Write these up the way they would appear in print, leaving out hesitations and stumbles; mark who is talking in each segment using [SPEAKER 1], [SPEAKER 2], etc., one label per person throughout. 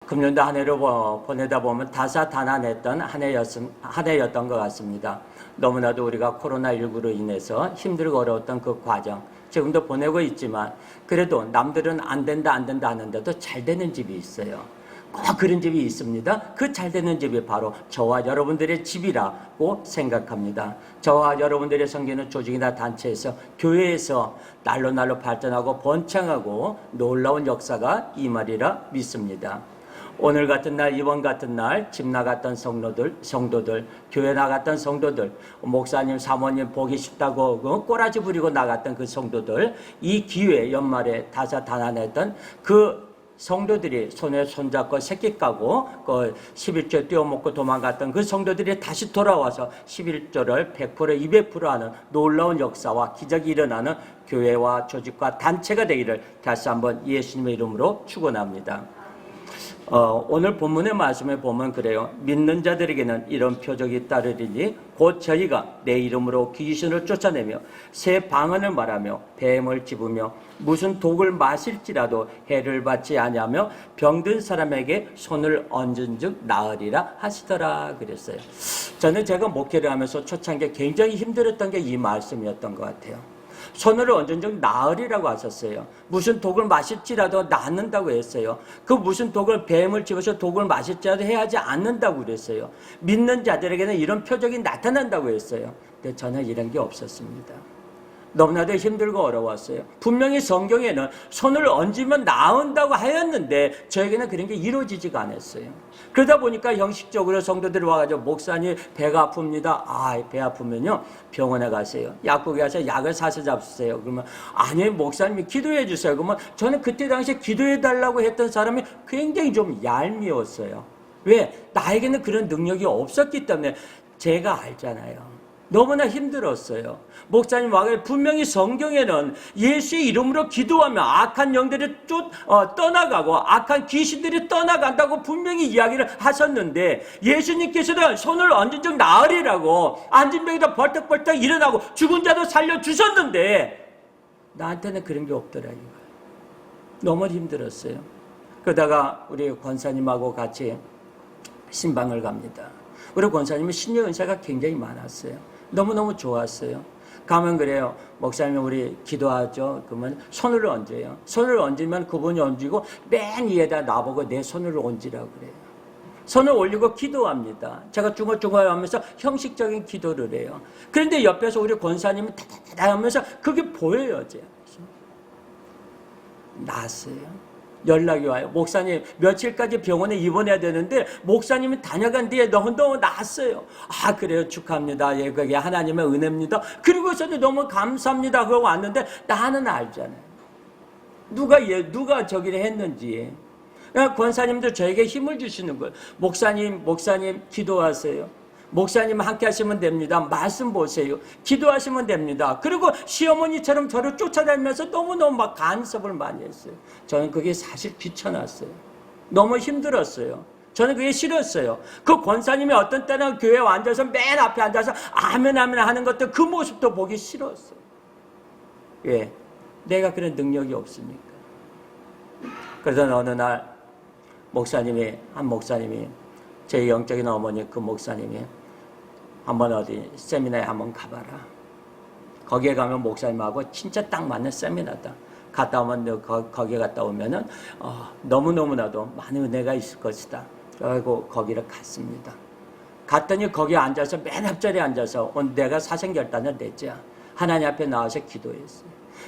[SPEAKER 1] 금년도 한 해를 보내다 보면 다사다난했던 한 해였던 것 같습니다. 너무나도 우리가 코로나19로 인해서 힘들고 어려웠던 그 과정, 지금도 보내고 있지만 그래도 남들은 안 된다 하는데도 잘 되는 집이 있어요. 꼭 그런 집이 있습니다. 그 잘 되는 집이 바로 저와 여러분들의 집이라고 생각합니다. 저와 여러분들의 섬기는 조직이나 단체에서, 교회에서 날로 발전하고 번창하고 놀라운 역사가 임하리라 믿습니다. 오늘 같은 날, 이번 같은 날 집 나갔던 성도들, 교회 나갔던 성도들, 목사님, 사모님 보기 쉽다고 꼬라지 부리고 나갔던 그 성도들, 이 기회 연말에 다사다난했던 그 성도들이 손에 손잡고 새끼 까고 그 11조 떼어먹고 도망갔던 그 성도들이 다시 돌아와서 11조를 100%, 200% 하는 놀라운 역사와 기적이 일어나는 교회와 조직과 단체가 되기를 다시 한번 예수님의 이름으로 축원합니다. 오늘 본문의 말씀에 보면 그래요. 믿는 자들에게는 이런 표적이 따르리니 곧 저희가 내 이름으로 귀신을 쫓아내며 새 방언을 말하며 뱀을 집으며 무슨 독을 마실지라도 해를 받지 아니하며 병든 사람에게 손을 얹은 즉 나으리라 하시더라 그랬어요. 저는 제가 목회를 하면서 초창기에 굉장히 힘들었던 게 이 말씀이었던 것 같아요. 손을 얹은 즉 나으리라고 하셨어요. 무슨 독을 마실지라도 낫는다고 했어요. 그 무슨 독을, 뱀을 집어서 독을 마실지라도 해야지 않는다고 그랬어요. 믿는 자들에게는 이런 표적이 나타난다고 했어요. 근데 저는 이런 게 없었습니다. 너무나도 힘들고 어려웠어요. 분명히 성경에는 손을 얹으면 나은다고 하였는데 저에게는 그런 게 이루어지지가 않았어요. 그러다 보니까 형식적으로 성도들이 와가지고 목사님 배가 아픕니다. 배 아프면요 병원에 가세요. 약국에 가서 약을 사서 잡수세요. 그러면 아니 목사님이 기도해 주세요. 그러면 저는 그때 당시에 기도해 달라고 했던 사람이 굉장히 좀 얄미웠어요. 왜? 나에게는 그런 능력이 없었기 때문에. 제가 알잖아요. 너무나 힘들었어요. 목사님 와서 분명히 성경에는 예수의 이름으로 기도하면 악한 영들이 떠나가고 악한 귀신들이 떠나간다고 분명히 이야기를 하셨는데 예수님께서는 손을 얹은 적 나으리라고 앉은 병에도 벌떡벌떡 일어나고 죽은 자도 살려주셨는데 나한테는 그런 게 없더라고요. 너무 힘들었어요. 그러다가 우리 권사님하고 같이 신방을 갑니다. 우리 권사님은 신의 은사가 굉장히 많았어요. 너무너무 좋았어요. 가면 그래요. 목사님 우리 기도하죠. 그러면 손을 얹어요. 손을 얹으면 그분이 얹고 맨 위에다 나보고 내 손을 얹으라고 그래요. 손을 올리고 기도합니다. 제가 중얼중얼 하면서 형식적인 기도를 해요. 그런데 옆에서 우리 권사님이 다다다 하면서 그게 보여요. 제가. 나았어요. 연락이 와요. 목사님 며칠까지 병원에 입원해야 되는데 목사님이 다녀간 뒤에 너무 나았어요. 그래요. 축하합니다. 예, 그게 하나님의 은혜입니다. 그리고서도 너무 감사합니다. 그러고 왔는데 나는 알잖아요. 누가 저기를 했는지. 권사님도 저에게 힘을 주시는 거예요. 목사님 기도하세요. 목사님 함께 하시면 됩니다. 말씀 보세요. 기도하시면 됩니다. 그리고 시어머니처럼 저를 쫓아다니면서 너무너무 막 간섭을 많이 했어요. 저는 그게 사실 귀찮았어요. 너무 힘들었어요. 저는 그게 싫었어요. 그 권사님이 어떤 때는 교회에 앉아서 맨 앞에 앉아서 아멘 하는 것도 그 모습도 보기 싫었어요. 왜? 내가 그런 능력이 없으니까. 그래서 어느 날 한 목사님이 제 영적인 어머니 그 목사님이 한번 어디 세미나에 한번 가봐라. 거기에 가면 목사님하고 진짜 딱 맞는 세미나다. 갔다 오면 거기에 갔다 오면은 너무나도 많은 은혜가 있을 것이다. 그리고 거기를 갔습니다. 갔더니 거기에 앉아서 맨 앞자리에 앉아서 오늘 내가 사생결단을 냈죠. 하나님 앞에 나와서 기도했어요.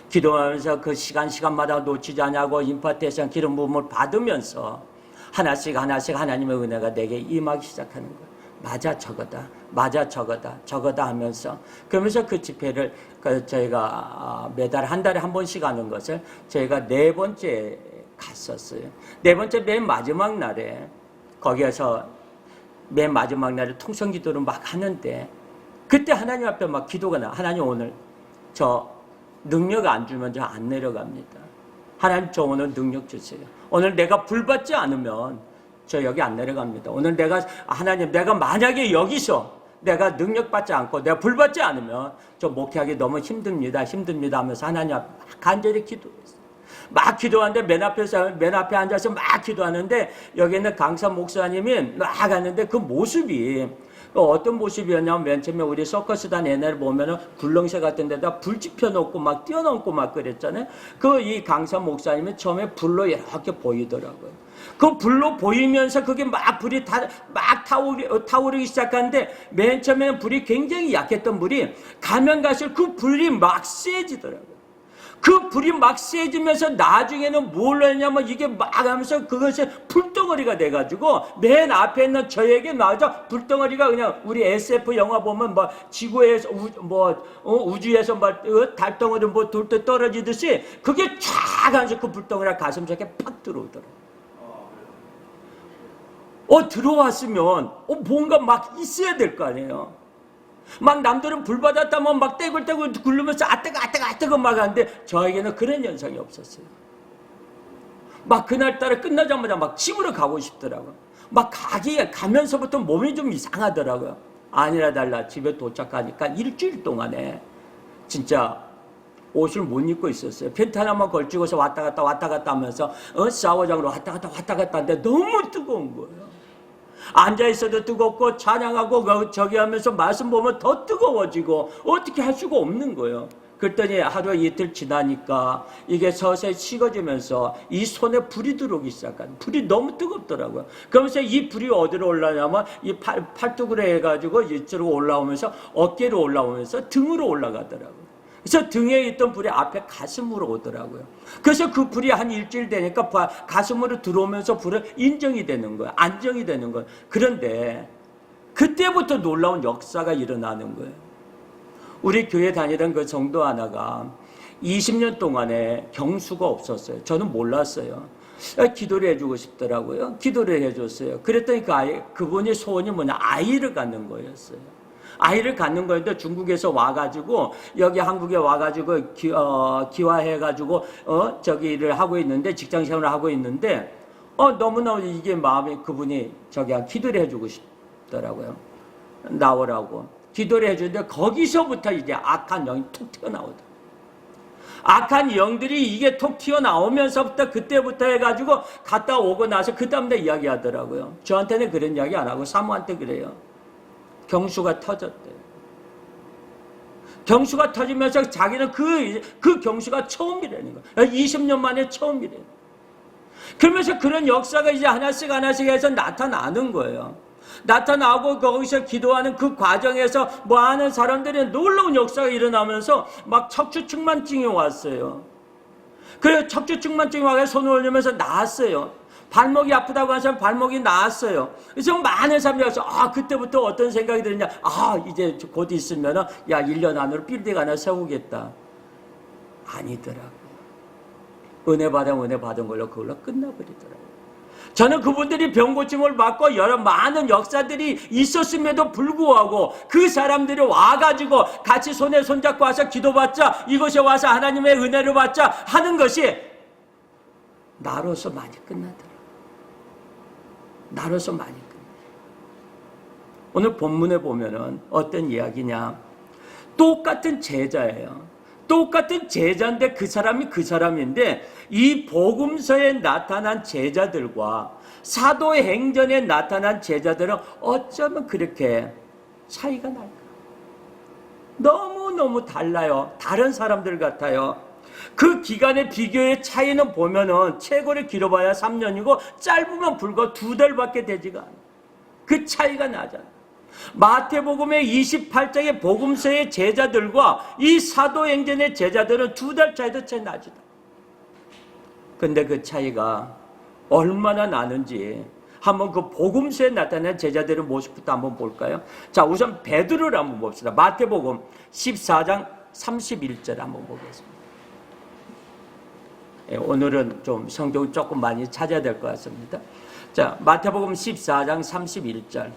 [SPEAKER 1] 기도하면서 그 시간마다 놓치지 않냐고 임파테이션 기름 부음을 받으면서 하나씩 하나님의 은혜가 내게 임하기 시작하는 거예요. 맞아 저거다 하면서 그러면서 그 집회를 저희가 매달 한 달에 한 번씩 하는 것을 저희가 4번째 갔었어요. 4번째 맨 마지막 날에 거기에서 맨 마지막 날에 통성기도를 막 하는데 그때 하나님 앞에 막 기도가 나. 하나님 오늘 저 능력 안 주면 저 안 내려갑니다. 하나님 저 오늘 능력 주세요. 오늘 내가 불받지 않으면 저 여기 안 내려갑니다. 오늘 하나님 내가 만약에 여기서 내가 능력받지 않고 내가 불받지 않으면 저 목회하기 너무 힘듭니다 하면서 하나님 앞에 간절히 기도했어요. 막 기도하는데 맨 앞에 앉아서 막 기도하는데 여기 있는 강사 목사님이 막 하는데 그 모습이 어떤 모습이었냐면 맨 처음에 우리 서커스단 옛날에 보면은 굴렁쇠 같은 데다 불 지펴놓고 막 뛰어넘고 막 그랬잖아요. 이 강사 목사님이 처음에 불로 이렇게 보이더라고요. 그 불로 보이면서 그게 막 불이 막 타오르기 시작하는데 맨 처음에는 불이 굉장히 약했던 불이 가면 갈수록 그 불이 막 세지더라고요. 그 불이 막 세지면서 나중에는 뭘 했냐면 이게 막 하면서 그것이 불덩어리가 돼가지고 맨 앞에 있는 저에게 맞아 불덩어리가 그냥 우리 SF 영화 보면 뭐 지구에서 우주에서 달덩어리 돌 때 떨어지듯이 그게 쫙 하면서 그 불덩어리가 가슴속에 팍 들어오더라고요. 들어왔으면 뭔가 막 있어야 될 거 아니에요. 막 남들은 불 받았다면 막 떼굴떼굴 굴르면서 아뜨거 막 하는데 저에게는 그런 현상이 없었어요. 막 그날따라 끝나자마자 막 집으로 가고 싶더라고요. 막 가면서부터 몸이 좀 이상하더라고요. 아니라 달라 집에 도착하니까 일주일 동안에 진짜 옷을 못 입고 있었어요. 팬티 하나만 걸치고서 왔다 갔다 하면서 샤워장으로 왔다 갔다 하는데 너무 뜨거운 거예요. 앉아있어도 뜨겁고 찬양하고 저기 하면서 말씀 보면 더 뜨거워지고 어떻게 할 수가 없는 거예요. 그랬더니 하루 이틀 지나니까 이게 서서히 식어지면서 이 손에 불이 들어오기 시작한 불이 너무 뜨겁더라고요. 그러면서 이 불이 어디로 올라냐면 이 팔뚝으로 해가지고 이쪽으로 올라오면서 어깨로 올라오면서 등으로 올라가더라고요. 그래서 등에 있던 불이 앞에 가슴으로 오더라고요. 그래서 그 불이 한 일주일 되니까 가슴으로 들어오면서 불은 인정이 되는 거예요. 안정이 되는 거예요. 그런데 그때부터 놀라운 역사가 일어나는 거예요. 우리 교회 다니던 그 성도 하나가 20년 동안에 경수가 없었어요. 저는 몰랐어요. 기도를 해주고 싶더라고요. 기도를 해줬어요. 그랬더니 그분이 소원이 뭐냐, 아이를 갖는 거였어요. 아이를 갖는 거였는데 중국에서 와가지고 여기 한국에 와가지고 기화해가지고 저기를 하고 있는데 직장생활을 하고 있는데 너무너무 이게 마음이 그분이 기도를 해주고 싶더라고요. 나오라고 기도를 해주는데 거기서부터 이제 악한 영이 툭 튀어나오더라고요. 악한 영들이 이게 톡 튀어나오면서부터 그때부터 해가지고 갔다 오고 나서 그 다음날 이야기하더라고요. 저한테는 그런 이야기 안 하고 사모한테 그래요. 경수가 터졌대요. 경수가 터지면서 자기는 그 경수가 처음이라는 거예요. 20년 만에 처음이래요. 그러면서 그런 역사가 이제 하나씩 해서 나타나는 거예요. 나타나고 거기서 기도하는 그 과정에서 많은 사람들이 놀라운 역사가 일어나면서 막 척추측만증이 왔어요. 그래서 척추측만증이 와서 손을 올리면서 나았어요. 발목이 아프다고 하는 사람 발목이 나았어요. 그래서 많은 사람들이 와서 그때부터 어떤 생각이 드느냐. 이제 곧 있으면은 1년 안으로 빌딩 하나 세우겠다. 아니더라고요. 은혜 받은 걸로 그걸로 끝나버리더라고요. 저는 그분들이 병고침을 받고 여러 많은 역사들이 있었음에도 불구하고 그 사람들이 와가지고 같이 손에 손잡고 와서 기도받자, 이곳에 와서 하나님의 은혜를 받자 하는 것이 나로서 많이 끝나더라고요. 나로서 많이 끝나요. 오늘 본문에 보면은 어떤 이야기냐. 똑같은 제자예요. 똑같은 제자인데 그 사람이 그 사람인데 이 복음서에 나타난 제자들과 사도의 행전에 나타난 제자들은 어쩌면 그렇게 차이가 날까? 너무너무 달라요. 다른 사람들 같아요. 그 기간의 비교의 차이는 보면은 최고를 길어봐야 3년이고 짧으면 불과 2달밖에 되지가 않아요. 그 차이가 나잖아요. 마태복음의 28장의 복음서의 제자들과 이 사도행전의 제자들은 2달 차이도 차이 나지도. 근데 그 차이가 얼마나 나는지 한번 그 복음서에 나타난 제자들의 모습부터 한번 볼까요? 자, 우선 베드로를 한번 봅시다. 마태복음 14장 31절 한번 보겠습니다. 오늘은 좀 성경을 조금 많이 찾아야 될 것 같습니다. 자, 마태복음 14장 31절.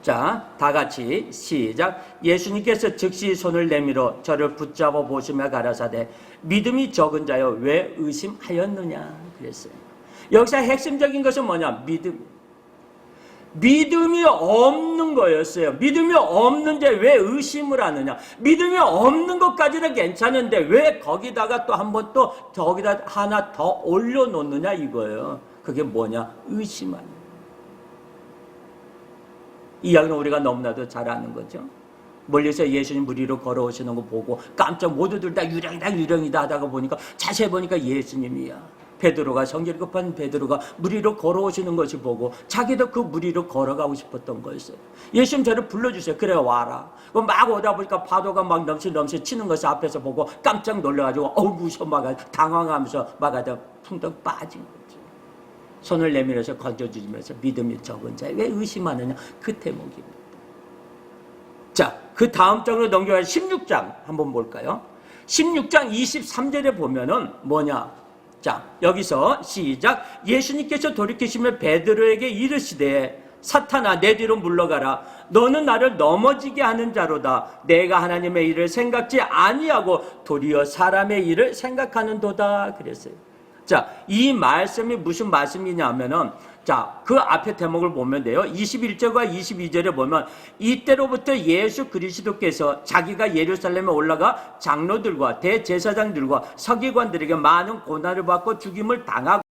[SPEAKER 1] 자, 다 같이 시작. 예수님께서 즉시 손을 내밀어 저를 붙잡아 보시며 가라사대 믿음이 적은 자여 왜 의심하였느냐 그랬어요. 여기서 핵심적인 것은 뭐냐? 믿음. 믿음이 없는 거였어요. 믿음이 없는데 왜 의심을 하느냐? 믿음이 없는 것까지는 괜찮은데 왜 거기다가 또 한 번 또 거기다 하나 더 올려놓느냐 이거예요. 그게 뭐냐? 의심하는. 이 이야기는 우리가 너무나도 잘 아는 거죠. 멀리서 예수님 물 위로 걸어오시는 거 보고 깜짝 모두들 다 유령이다 하다가 보니까 자세히 보니까 예수님이야. 베드로가 성질 급한 베드로가 물 위로 걸어오시는 것을 보고 자기도 그 물 위로 걸어가고 싶었던 거였어요. 예수님 저를 불러주세요. 그래 와라. 막 오다 보니까 파도가 막 넘실 치는 것을 앞에서 보고 깜짝 놀라가지고 무서워 막 당황하면서 막 하다 풍덩 빠진 거죠. 손을 내밀어서 건져주면서 믿음이 적은 자에 왜 의심하느냐 그 대목입니다. 자, 그 다음 장으로 넘겨가 16장 한번 볼까요? 16장 23절에 보면은 뭐냐? 자, 여기서 시작. 예수님께서 돌이키시며 베드로에게 이르시되 사탄아 내 뒤로 물러가라. 너는 나를 넘어지게 하는 자로다. 내가 하나님의 일을 생각지 아니하고 도리어 사람의 일을 생각하는도다. 그랬어요. 자, 이 말씀이 무슨 말씀이냐면은 자, 그 앞에 대목을 보면 돼요. 21절과 22절에 보면 이때로부터 예수 그리스도께서 자기가 예루살렘에 올라가 장로들과 대제사장들과 서기관들에게 많은 고난을 받고 죽임을 당하고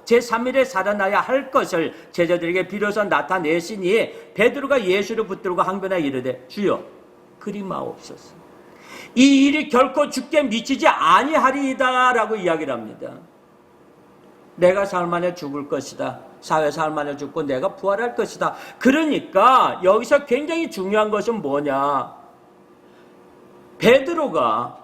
[SPEAKER 1] 제3일에 살아나야 할 것을 제자들에게 비로소 나타내시니 베드로가 예수를 붙들고 항변하여 이르되 주여 그리마옵소서. 이 일이 결코 죽게 미치지 아니하리이다 라고 이야기를 합니다. 내가 사흘 만에 죽을 것이다. 사흘 만에 죽고 내가 부활할 것이다. 그러니까 여기서 굉장히 중요한 것은 뭐냐? 베드로가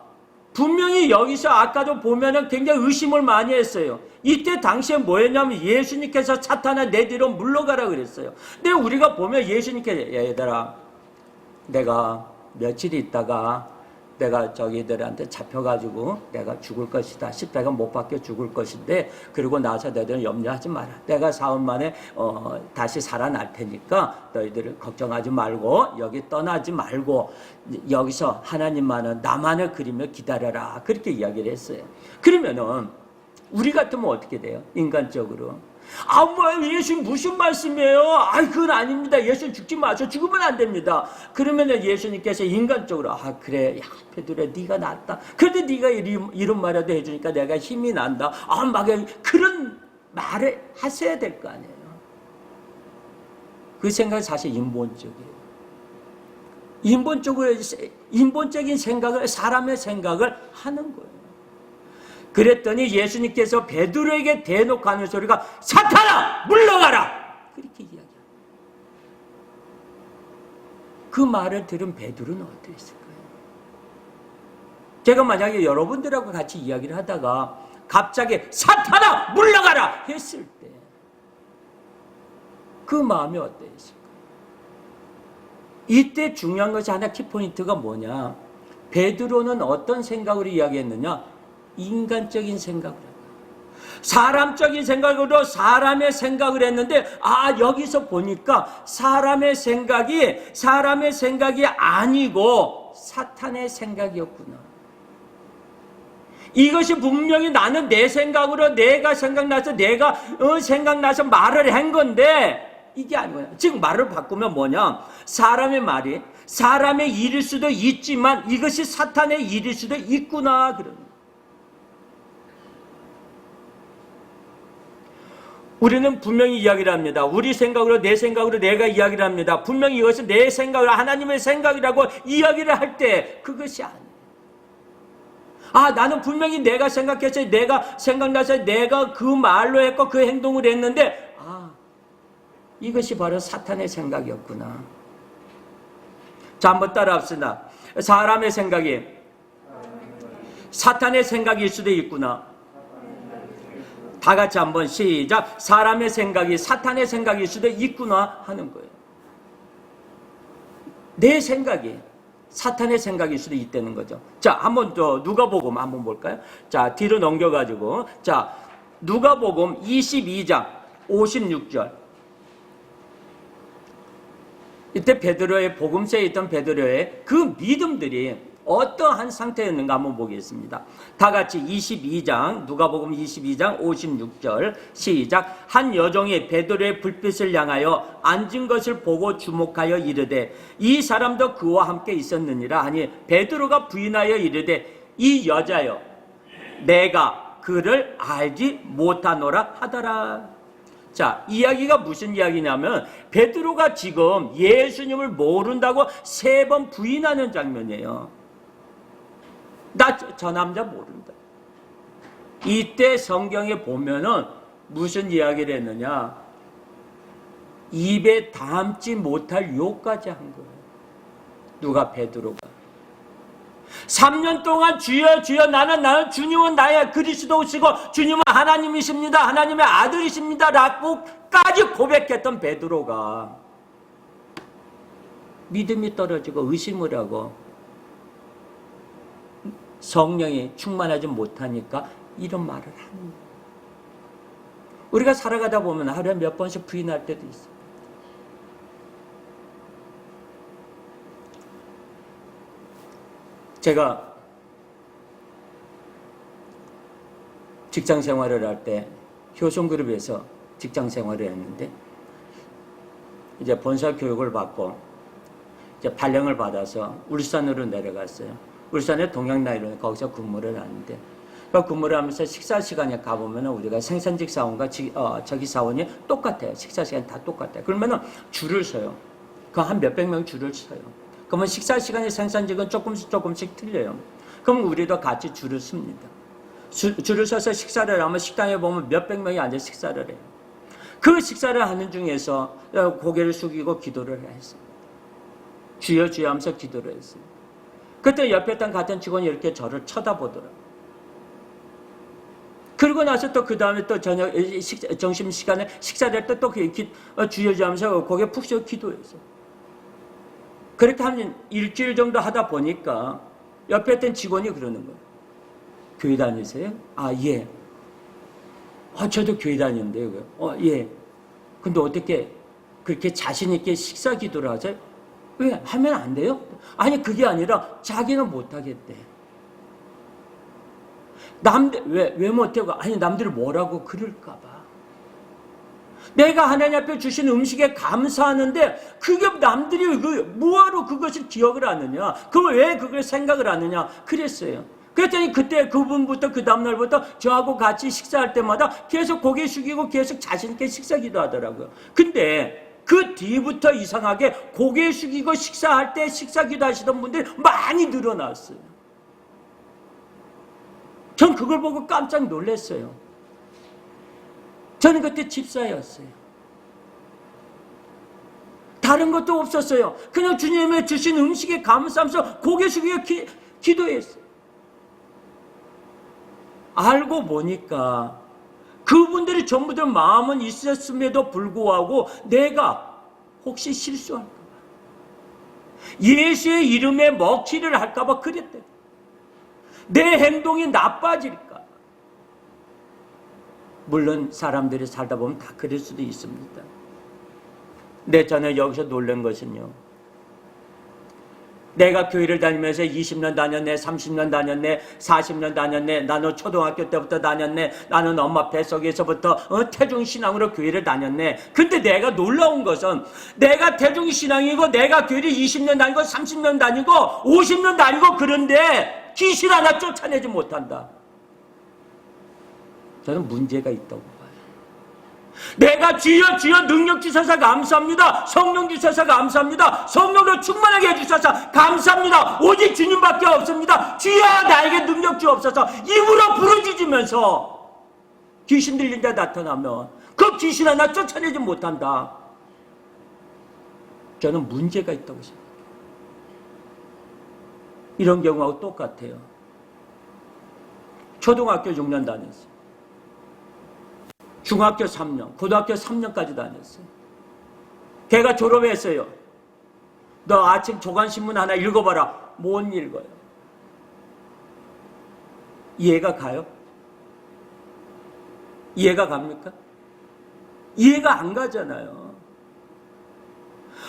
[SPEAKER 1] 분명히 여기서 아까도 보면은 굉장히 의심을 많이 했어요. 이때 당시에 뭐였냐면 예수님께서 사탄아 내 뒤로 물러가라 그랬어요. 근데 우리가 보면 예수님께서 얘들아 내가 며칠 있다가 내가 저기들한테 잡혀가지고 내가 죽을 것이다. 십자가 못 박혀 죽을 것인데 그리고 나서 너희들은 염려하지 마라. 내가 사흘 만에 다시 살아날 테니까 너희들 걱정하지 말고 여기 떠나지 말고 여기서 하나님만은 나만을 그리며 기다려라. 그렇게 이야기를 했어요. 그러면은 우리 같으면 어떻게 돼요? 인간적으로. 예수님 무슨 말씀이에요? 그건 아닙니다. 예수님 죽지 마세요. 죽으면 안 됩니다. 그러면 예수님께서 인간적으로 그래, 야 베드로야 네가 낫다. 그래도 네가 이런 말이라도 해주니까 내가 힘이 난다. 막 그런 말을 하셔야 될 거 아니에요. 그 생각이 사실 인본적이에요. 인본적인 생각을 사람의 생각을 하는 거예요. 그랬더니 예수님께서 베드로에게 대놓고 하는 소리가 사탄아 물러가라 그렇게 이야기합니다. 그 말을 들은 베드로는 어떠했을까요? 제가 만약에 여러분들하고 같이 이야기를 하다가 갑자기 사탄아 물러가라 했을 때 그 마음이 어떠했을까요? 이때 중요한 것이 하나 키포인트가 뭐냐? 베드로는 어떤 생각으로 이야기했느냐? 인간적인 생각을 했다. 사람적인 생각으로 사람의 생각을 했는데 여기서 보니까 사람의 생각이 아니고 사탄의 생각이었구나. 이것이 분명히 나는 내 생각으로 내가 생각나서 말을 한 건데 이게 아니고요. 지금 말을 바꾸면 뭐냐? 사람의 말이 사람의 일일 수도 있지만 이것이 사탄의 일일 수도 있구나. 그런. 우리는 분명히 이야기를 합니다. 우리 생각으로 내 생각으로 내가 이야기를 합니다. 분명히 이것은 내 생각으로 하나님의 생각이라고 이야기를 할 때 그것이 아니에요. 나는 분명히 내가 생각해서 내가 생각나서 내가 그 말로 했고 그 행동을 했는데 이것이 바로 사탄의 생각이었구나. 자, 한번 따라합시다. 사람의 생각이 사탄의 생각일 수도 있구나. 다 같이 한번 시작. 사람의 생각이 사탄의 생각일 수도 있구나 하는 거예요. 내 생각이 사탄의 생각일 수도 있다는 거죠. 자, 한번 더 누가복음 한번 볼까요? 자, 뒤로 넘겨가지고 자, 누가복음 22장 56절. 이때 베드로의 복음서에 있던 베드로의 그 믿음들이 어떠한 상태였는가 한번 보겠습니다. 다 같이 22장, 누가복음 22장 56절 시작. 한 여종이 베드로의 불빛을 향하여 앉은 것을 보고 주목하여 이르되 이 사람도 그와 함께 있었느니라 하니 베드로가 부인하여 이르되 이 여자여 내가 그를 알지 못하노라 하더라. 자, 이야기가 무슨 이야기냐면 베드로가 지금 예수님을 모른다고 3번 부인하는 장면이에요. 나 저 남자 모른다. 이때 성경에 보면은 무슨 이야기를 했느냐? 입에 담지 못할 욕까지 한 거예요. 누가? 베드로가. 3년 동안 주여 주여 나는 주님은 나의 그리스도시고 주님은 하나님이십니다. 하나님의 아들이십니다. 라고까지 고백했던 베드로가 믿음이 떨어지고 의심을 하고 성령이 충만하지 못하니까 이런 말을 하는 거예요. 우리가 살아가다 보면 하루에 몇 번씩 부인할 때도 있어요. 제가 직장 생활을 할 때 효성그룹에서 직장 생활을 했는데 이제 본사 교육을 받고 이제 발령을 받아서 울산으로 내려갔어요. 울산의 동양라인으로 거기서 근무를 하는데 그 근무를 하면서 식사 시간에 가보면 우리가 생산직 사원과 저기 사원이 똑같아요. 식사 시간이 다 똑같아요. 그러면은 줄을 서요. 그 한 몇백 명 줄을 서요. 그러면 식사 시간에 생산직은 조금씩 틀려요. 그럼 우리도 같이 줄을 섭니다. 줄을 서서 식사를 하면 식당에 보면 몇백 명이 앉아 식사를 해요. 그 식사를 하는 중에서 고개를 숙이고 기도를 했어요. 주여 주여 하면서 기도를 했어요. 그때 옆에 있던 같은 직원이 이렇게 저를 쳐다보더라고요. 그러고 나서 또 그 다음에 또 저녁 점심시간에 식사를 할 때 또 주여 주여 하면서 고개 푹 숙여 기도했어요. 그렇게 한 일주일 정도 하다 보니까 옆에 있던 직원이 그러는 거예요. 교회 다니세요? 아, 예. 저도 교회 다니는데요. 예. 근데 어떻게 그렇게 자신있게 식사 기도를 하세요? 왜? 하면 안 돼요? 아니, 그게 아니라 자기는 못하겠대. 왜 못해요? 아니, 남들이 뭐라고 그럴까봐. 내가 하나님 앞에 주신 음식에 감사하는데 그게 남들이 뭐하러 그것을 기억을 하느냐? 왜 그걸 생각을 하느냐? 그랬어요. 그랬더니 그때 그분부터 그 다음날부터 저하고 같이 식사할 때마다 계속 고개 숙이고 계속 자신있게 식사 기도하더라고요. 근데 그 뒤부터 이상하게 고개 숙이고 식사할 때 식사 기도하시던 분들이 많이 늘어났어요. 전 그걸 보고 깜짝 놀랐어요. 저는 그때 집사였어요. 다른 것도 없었어요. 그냥 주님의 주신 음식에 감사하면서 고개 숙이고 기도했어요. 알고 보니까 그분들이 전부 다 마음은 있었음에도 불구하고 내가 혹시 실수할까 봐, 예수의 이름에 먹칠을 할까 봐 그랬대. 내 행동이 나빠질까. 물론 사람들이 살다 보면 다 그럴 수도 있습니다. 근데 저는 여기서 놀란 것은요, 내가 교회를 다니면서 20년 다녔네, 30년 다녔네, 40년 다녔네, 나는 초등학교 때부터 다녔네, 나는 엄마 뱃속에서부터 태중신앙으로 교회를 다녔네. 근데 내가 놀라운 것은 내가 태중신앙이고 내가 교회를 20년 다니고 30년 다니고 50년 다니고 그런데 귀신 하나 쫓아내지 못한다. 저는 문제가 있다고 봐요. 내가 주여 주여 능력 주셔서 감사합니다. 성령 주셔서 감사합니다. 성령으로 충만하게 해주셔서 감사합니다. 오직 주님밖에 없습니다. 주여 나에게 능력 주옵소서. 입으로 부르짖으면서 귀신 들린 데 나타나면 그 귀신 하나 쫓아내지 못한다. 저는 문제가 있다고 생각해요. 이런 경우하고 똑같아요. 초등학교 6년 다녔어요. 중학교 3년, 고등학교 3년까지 다녔어요. 걔가 졸업했어요. 너 아침 조간신문 하나 읽어봐라. 못 읽어요. 이해가 가요? 이해가 갑니까? 이해가 안 가잖아요.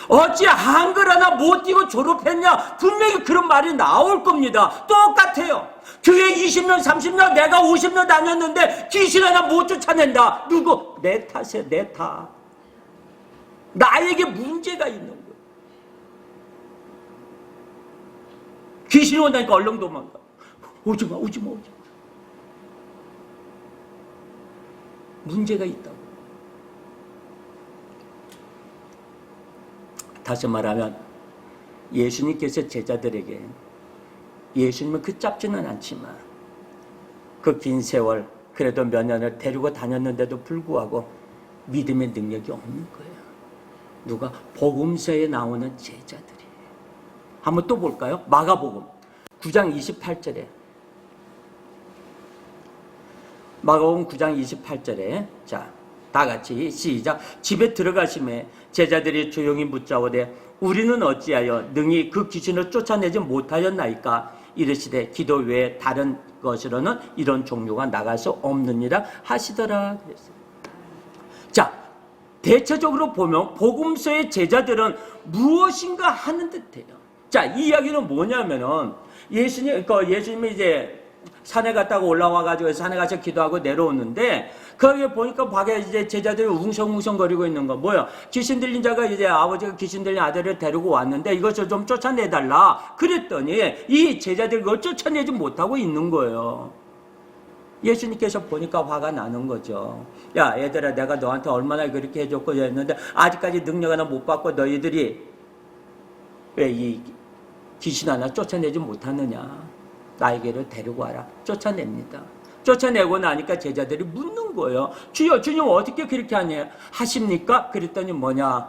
[SPEAKER 1] 어찌 한글 하나 못 띄고 졸업했냐? 분명히 그런 말이 나올 겁니다. 똑같아요. 교회 20년 30년 내가 50년 다녔는데 귀신 하나 못 쫓아낸다. 누구? 내 탓이야, 내 탓. 나에게 문제가 있는 거예요. 귀신이 온다니까 얼른 도망가. 오지마, 오지마, 오지마. 문제가 있다고. 다시 말하면 예수님께서 제자들에게, 예수님은 그 짧지는 않지만 그 긴 세월 그래도 몇 년을 데리고 다녔는데도 불구하고 믿음의 능력이 없는 거예요. 누가? 복음서에 나오는 제자들이. 한번 또 볼까요? 마가복음 9장 28절에, 마가복음 9장 28절에 자, 다 같이 시작. 집에 들어가심에 제자들이 조용히 묻자오되 우리는 어찌하여 능히 그 귀신을 쫓아내지 못하였나이까? 이르시되 기도 외에 다른 것으로는 이런 종류가 나갈 수 없느니라 하시더라. 자, 대체적으로 보면 복음서의 제자들은 무엇인가 하는 듯해요. 자, 이 이야기는 뭐냐면은 예수님이 이제 산에 갔다가 올라와가지고 산에 가서 기도하고 내려오는데 거기에 보니까 밖에 이제 제자들이 웅성웅성거리고 있는 거 뭐야? 귀신 들린 자가 이제 아버지가 귀신 들린 아들을 데리고 왔는데 이것을 좀 쫓아내달라. 그랬더니 이 제자들이 그걸 쫓아내지 못하고 있는 거예요. 예수님께서 보니까 화가 나는 거죠. 야, 얘들아, 내가 너한테 얼마나 그렇게 해줬고 했는데 아직까지 능력 하나 못 받고 너희들이 왜 이 귀신 하나 쫓아내지 못하느냐? 나에게로 데리고 와라. 쫓아냅니다. 쫓아내고 나니까 제자들이 묻는 거예요. 주여, 주님 어떻게 그렇게 하십니까? 그랬더니 뭐냐?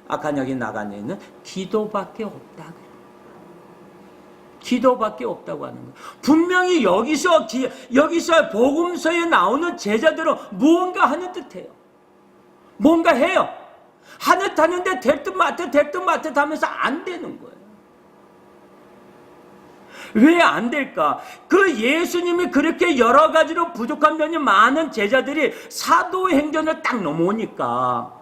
[SPEAKER 1] 아까 여기 나가는 기도밖에 없다. 기도밖에 없다고 하는 거예요. 분명히 여기서 복음서에 나오는 제자들은 무언가 하는 듯해요. 뭔가 해요. 하는 듯 하는데 될 듯 말듯 하면서 안 되는 거예요. 왜 안 될까? 그 예수님이 그렇게 여러 가지로 부족한 면이 많은 제자들이 사도행전을 딱 넘어오니까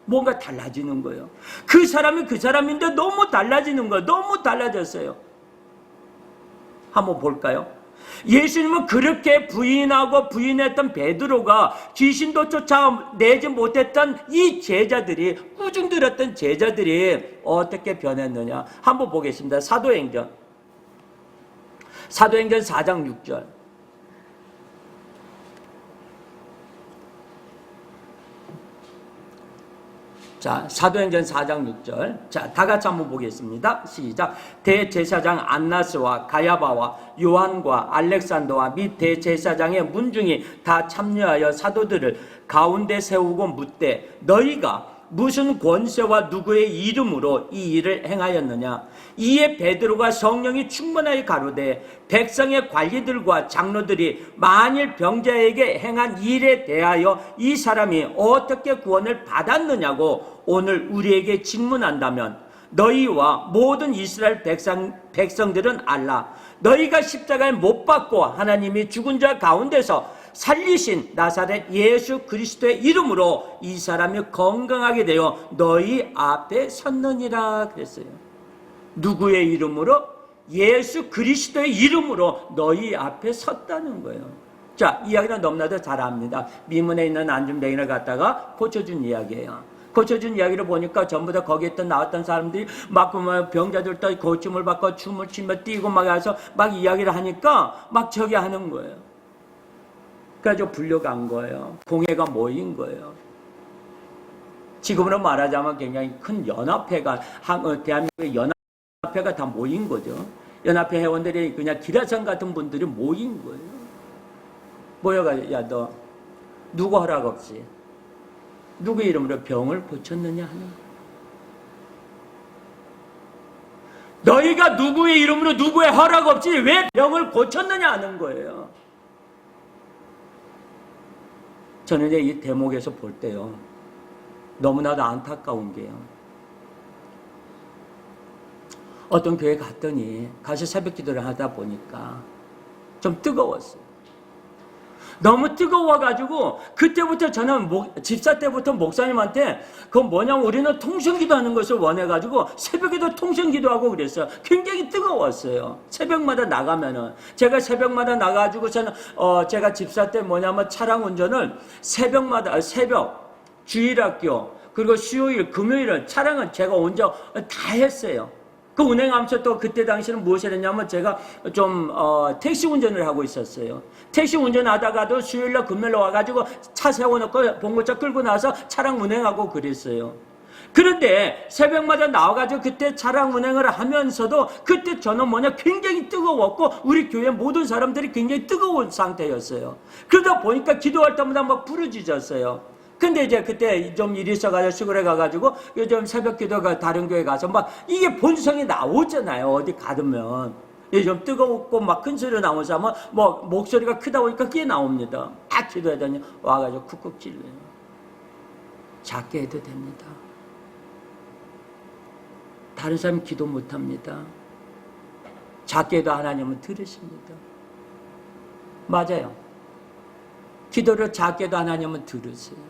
[SPEAKER 1] 뭔가 달라지는 거예요. 그 사람이 그 사람인데 너무 달라지는 거예요. 너무 달라졌어요. 한번 볼까요? 예수님은 그렇게 부인했던 베드로가 귀신도 쫓아내지 못했던 이 제자들이, 꾸중 들었던 제자들이 어떻게 변했느냐 한번 보겠습니다. 사도행전 4장 6절. 자, 사도행전 4장 6절. 자, 다 같이 한번 보겠습니다. 시작. 대제사장 안나스와 가야바와 요한과 알렉산더와 및 대제사장의 문중이 다 참여하여 사도들을 가운데 세우고 묻되 너희가 무슨 권세와 누구의 이름으로 이 일을 행하였느냐? 이에 베드로가 성령이 충만하여 가로되 백성의 관리들과 장로들이 만일 병자에게 행한 일에 대하여 이 사람이 어떻게 구원을 받았느냐고 오늘 우리에게 질문한다면 너희와 모든 이스라엘 백성들은 알라. 너희가 십자가에 못 박고 하나님이 죽은 자 가운데서 살리신 나사렛 예수 그리스도의 이름으로 이 사람이 건강하게 되어 너희 앞에 섰느니라 그랬어요. 누구의 이름으로? 예수 그리스도의 이름으로 너희 앞에 섰다는 거예요. 자, 이야기는 너무나도 잘 압니다. 미문에 있는 안준뱅이를 갖다가 고쳐준 이야기예요. 고쳐준 이야기를 보니까 전부 다 거기에 나왔던 사람들이 막 병자들도 고침을 받고 춤을 추며 뛰고 막 해서 막 이야기를 하니까 막 저기 하는 거예요. 그래서 불려간 거예요. 공회가 모인 거예요. 지금으로 말하자면 굉장히 큰 연합회가, 대한민국의 연합회가 다 모인 거죠. 연합회 회원들이 그냥 기라성 같은 분들이 모인 거예요. 모여가지고, 야, 너, 누구 허락 없이, 누구 이름으로 병을 고쳤느냐 하는 거예요. 너희가 누구의 이름으로 누구의 허락 없이 왜 병을 고쳤느냐 하는 거예요. 저는 이제 이 대목에서 볼 때요, 너무나도 안타까운 게요, 어떤 교회 갔더니 가서 새벽 기도를 하다 보니까 좀 뜨거웠어요. 너무 뜨거워가지고 그때부터 저는 집사 때부터 목사님한테 그건 뭐냐면 우리는 통성기도 하는 것을 원해가지고 새벽에도 통성기도하고 그랬어요. 굉장히 뜨거웠어요. 새벽마다 나가면은 제가 새벽마다 나가가지고 저는 제가 집사 때 뭐냐면 차량 운전을 새벽 주일학교 그리고 수요일 금요일은 차량은 제가 운전 다 했어요. 그 운행하면서 또 그때 당시는 무엇을 했냐면 제가 좀 택시 운전을 하고 있었어요. 택시 운전하다가도 수요일날 금요일날 와가지고 차 세워놓고 봉고차 끌고 나서 차량 운행하고 그랬어요. 그런데 새벽마다 나와가지고 그때 차량 운행을 하면서도 그때 저는 굉장히 뜨거웠고 우리 교회 모든 사람들이 굉장히 뜨거운 상태였어요. 그러다 보니까 기도할 때마다 막 부르짖었어요. 근데 이제 그때 좀 일이 있어가지고 시골에 가가지고 요즘 새벽 기도가 다른 교회 가서 막 이게 본성이 나오잖아요. 어디 가면. 좀 뜨겁고 막 큰 소리 나오면서 하면 뭐 목소리가 크다 보니까 그게 나옵니다. 막 기도하더니 와가지고 쿡쿡 찔러요. 작게 해도 됩니다. 다른 사람이 기도 못합니다. 작게 해도 하나님은 들으십니다. 맞아요. 기도를 작게 해도 하나님은 들으세요.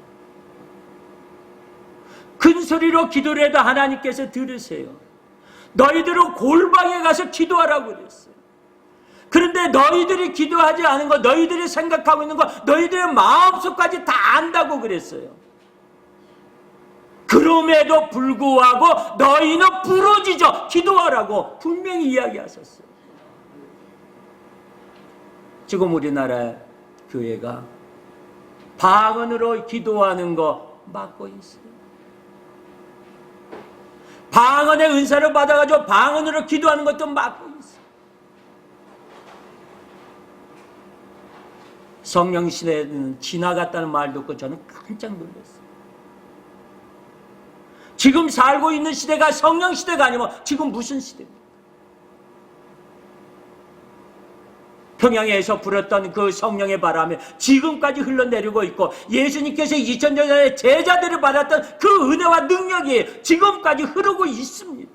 [SPEAKER 1] 큰 소리로 기도를 해도 하나님께서 들으세요. 너희들은 골방에 가서 기도하라고 그랬어요. 그런데 너희들이 기도하지 않은 거, 너희들이 생각하고 있는 거, 너희들의 마음속까지 다 안다고 그랬어요. 그럼에도 불구하고 너희는 부르짖어 기도하라고 분명히 이야기하셨어요. 지금 우리나라 교회가 방언으로 기도하는 거 막고 있어요. 방언의 은사를 받아가지고 방언으로 기도하는 것도 막고 있어요. 성령 시대는 지나갔다는 말 듣고 저는 깜짝 놀랐어요. 지금 살고 있는 시대가 성령 시대가 아니면 지금 무슨 시대입니까? 평양에서 불었던 그 성령의 바람이 지금까지 흘러내리고 있고 예수님께서 2000년 전에 제자들을 받았던 그 은혜와 능력이 지금까지 흐르고 있습니다.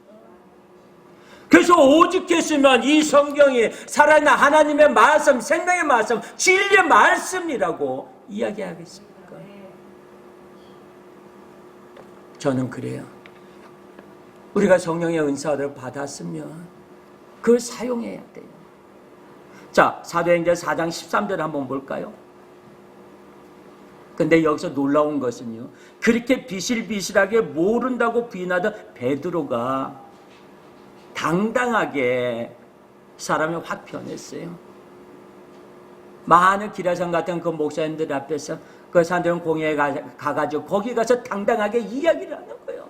[SPEAKER 1] 그래서 오죽했으면 이 성경이 살아있는 하나님의 말씀, 생명의 말씀, 진리의 말씀이라고 이야기하겠습니까? 저는 그래요. 우리가 성령의 은사를 받았으면 그걸 사용해야 돼요. 자, 사도행전 4장 13절 한번 볼까요? 근데 여기서 놀라운 것은요, 그렇게 비실비실하게 모른다고 부인하던 베드로가 당당하게 사람이 확 변했어요. 많은 기라성 같은 그 목사님들 앞에서 그 사람들은 공회에 가가지고 거기 가서 당당하게 이야기를 하는 거예요.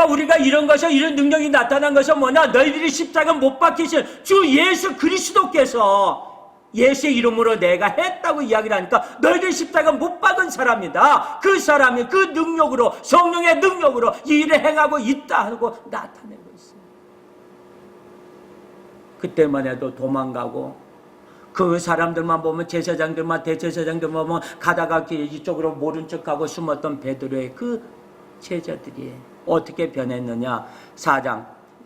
[SPEAKER 1] 우리가 이런 것이, 이런 능력이 나타난 것은 뭐냐? 너희들이 십자가 못 박히신 주 예수 그리스도께서 예수의 이름으로 내가 했다고 이야기를 하니까 너희들이 십자가 못 박은 사람이다. 그 사람이 그 능력으로, 성령의 능력으로 이 일을 행하고 있다 하고 나타내고 있어요. 그때만 해도 도망가고 그 사람들만 보면 제사장들만, 대제사장들만 보면 가다가 이쪽으로 모른 척하고 숨었던 베드로의 그 제자들이 어떻게 변했느냐. 4장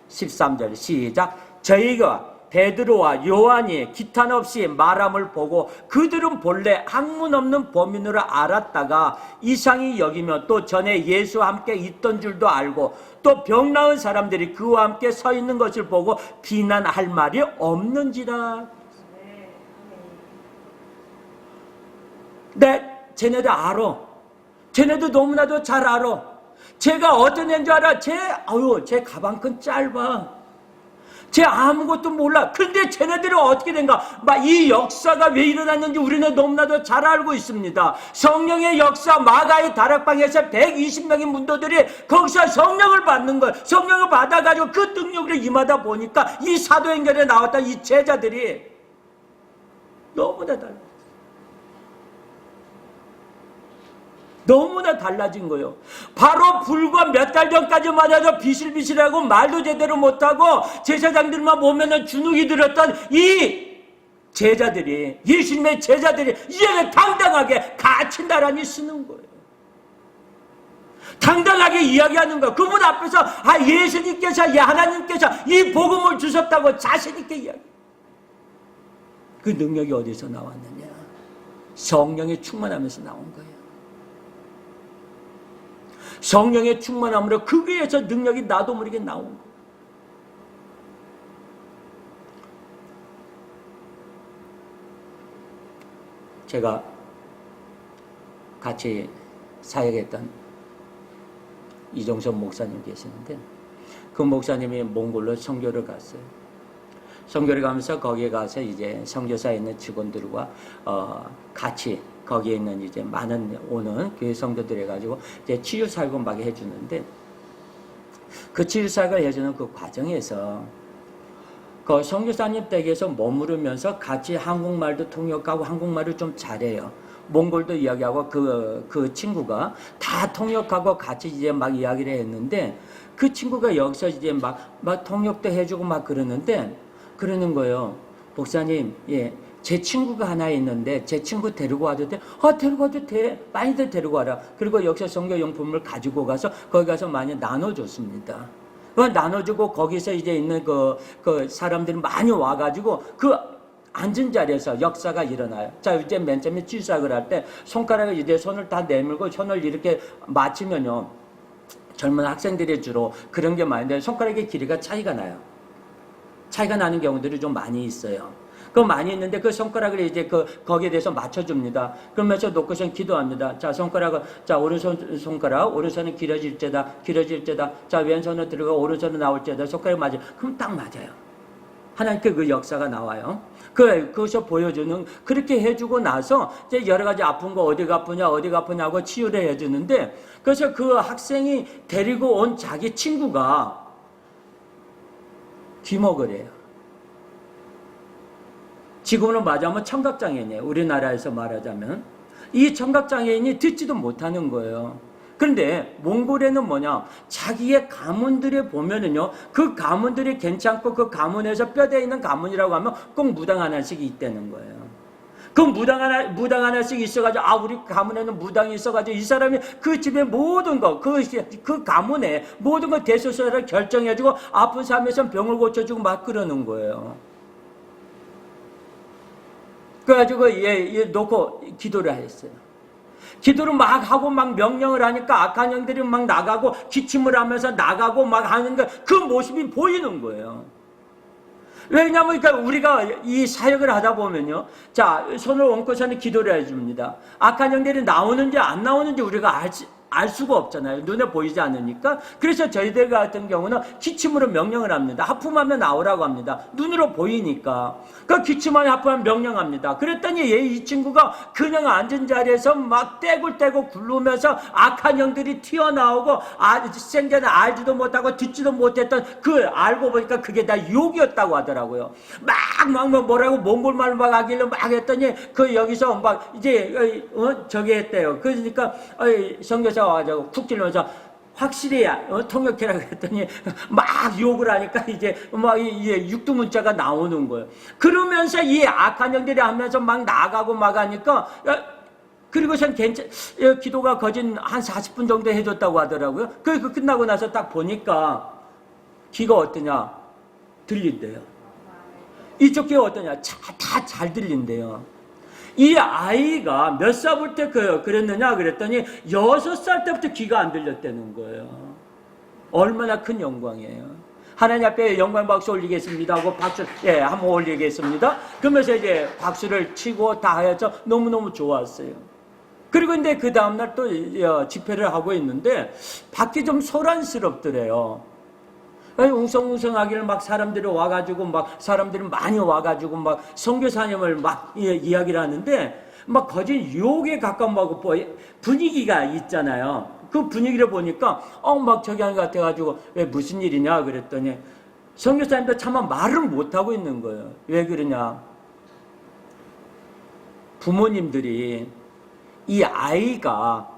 [SPEAKER 1] 13절 시작. 저희가 베드로와 요한이 기탄 없이 말함을 보고 그들은 본래 학문 없는 범인으로 알았다가 이상히 여기며 또 전에 예수와 함께 있던 줄도 알고 또 병 나은 사람들이 그와 함께 서 있는 것을 보고 비난할 말이 없는지라. 쟤네들 알아. 쟤네들 너무나도 잘 알아. 쟤가 어떤 애인 줄 알아? 쟤 가방끈 짧아. 쟤 아무것도 몰라. 근데 쟤네들은 어떻게 된가? 이 역사가 왜 일어났는지 우리는 너무나도 잘 알고 있습니다. 성령의 역사, 마가의 다락방에서 120명의 문도들이 거기서 성령을 받는 거예요. 성령을 받아가지고 그 능력으로 임하다 보니까 이 사도행전에 나왔던 이 제자들이 너무나 달라요. 너무나 달라진 거예요. 바로 불과 몇 달 전까지만 해도 비실비실하고 말도 제대로 못하고 제사장들만 보면은 주눅이 들었던 이 제자들이, 예수님의 제자들이 이제는 당당하게 같이 나란히 쓰는 거예요. 당당하게 이야기하는 거예요. 그분 앞에서 예수님께서, 하나님께서 이 복음을 주셨다고 자신 있게 이야기. 그 능력이 어디서 나왔느냐? 성령에 충만하면서 나온 거예요. 성령의 충만함으로 그 위에서 능력이 나도 모르게 나온 거예요. 제가 같이 사역했던 이종섭 목사님 계시는데 그 목사님이 몽골로 선교를 갔어요. 선교를 가면서 거기에 가서 이제 선교사에 있는 직원들과 같이 거기에 있는 이제 많은 오는 교회 성도들 해가지고 이제 치유 사역을 막 해주는데 그 치유 사역을 해주는 그 과정에서 그 선교사님 댁에서 머무르면서 같이 한국말도 통역하고 한국말을 좀 잘해요. 몽골도 이야기하고 그 친구가 다 통역하고 같이 이제 막 이야기를 했는데 그 친구가 여기서 이제 막 통역도 해주고 막 그러는데 그러는 거예요. 목사님, 예, 제 친구가 하나 있는데 제 친구 데리고 와도 돼? 데리고 와도 돼. 많이들 데리고 와라. 그리고 여기서 선교용품을 가지고 가서 거기 가서 많이 나눠줬습니다. 나눠주고 거기서 이제 있는 그 사람들이 많이 와가지고 그 앉은 자리에서 역사가 일어나요. 자, 이제 맨 처음에 치유사역을 할 때 손가락을 이제 손을 다 내밀고 손을 이렇게 맞추면요. 젊은 학생들이 주로 그런 게 많은데 손가락의 길이가 차이가 나요. 차이가 나는 경우들이 좀 많이 있어요. 그 많이 있는데 그 손가락을 이제 거기에 대해서 맞춰줍니다. 그러면서 놓고선 기도합니다. 자, 손가락을, 자, 손가락, 오른손은 길어질 때다. 자, 왼손은 들어가 오른손은 나올 때다. 손가락 맞아요. 그럼 딱 맞아요. 하나님께 그 역사가 나와요. 그것을 보여주는, 그렇게 해주고 나서 이제 여러 가지 아픈 거 어디가 아프냐고 치유를 해주는데, 그래서 그 학생이 데리고 온 자기 친구가 귀먹을 해요. 지금으로 말하자면 청각장애인이에요. 우리나라에서 말하자면. 이 청각장애인이 듣지도 못하는 거예요. 그런데 몽골에는 뭐냐, 자기의 가문들에 보면은요, 그 가문들이 괜찮고 그 가문에서 뼈대 있는 가문이라고 하면 꼭 무당 하나씩 있다는 거예요. 그 무당 하나씩 있어가지고, 우리 가문에는 무당이 있어가지고 이 사람이 그 집의 모든 거, 그 가문에 모든 거 대소사를 결정해주고 아픈 사람에선 병을 고쳐주고 막 그러는 거예요. 그래가지고 얘 놓고 기도를 했어요. 기도를 막 하고 막 명령을 하니까 악한 영들이 막 나가고 기침을 하면서 나가고 막 하는 그 모습이 보이는 거예요. 왜냐하면 그러니까 우리가 이 사역을 하다 보면요. 자, 손을 얹고서는 기도를 해줍니다. 악한 영들이 나오는지 안 나오는지 우리가 알 수가 없잖아요. 눈에 보이지 않으니까. 그래서 저희들 같은 경우는 기침으로 명령을 합니다. 하품하면 나오라고 합니다. 눈으로 보이니까. 그 기침하면 하품하면 명령합니다. 그랬더니 이 친구가 그냥 앉은 자리에서 막 떼굴떼굴 굴르면서 악한 영들이 튀어나오고 생전에 알지도 못하고 듣지도 못했던 알고 보니까 그게 다 욕이었다고 하더라고요. 막 뭐라고 몽골말 막 하길래 막 했더니 여기서 막 이제 저기 했대요. 그러니까 선교사 와가지고 쿡 찔러면서 확실히 통역해라 그랬더니 막 욕을 하니까 이제 막 육두문자가 나오는 거예요. 그러면서 이 악한 영들이 하면서 막 나가고 막 하니까 그리고선 기도가 거진 한 40분 정도 해줬다고 하더라고요. 그 끝나고 나서 딱 보니까 귀가 어떠냐? 들린대요. 이쪽 귀가 어떠냐? 다 잘 들린대요. 이 아이가 몇 살부터 그랬느냐 그랬더니 6살 때부터 귀가 안 들렸다는 거예요. 얼마나 큰 영광이에요. 하나님 앞에 영광 박수 올리겠습니다 하고 박수 한번 올리겠습니다. 그러면서 이제 박수를 치고 다 해서 너무너무 좋았어요. 그리고 근데 그 다음날 또 집회를 하고 있는데 밖이 좀 소란스럽더래요. 웅성웅성하기를 막 사람들이 와가지고 사람들이 많이 와가지고 막 선교사님을 막 이야기를 하는데 막 거진 유혹에 가까운 분위기가 있잖아요. 그 분위기를 보니까 막 저기 하는 것 같아가지고 왜 무슨 일이냐 그랬더니 선교사님도 차마 말을 못하고 있는 거예요. 왜 그러냐? 부모님들이 이 아이가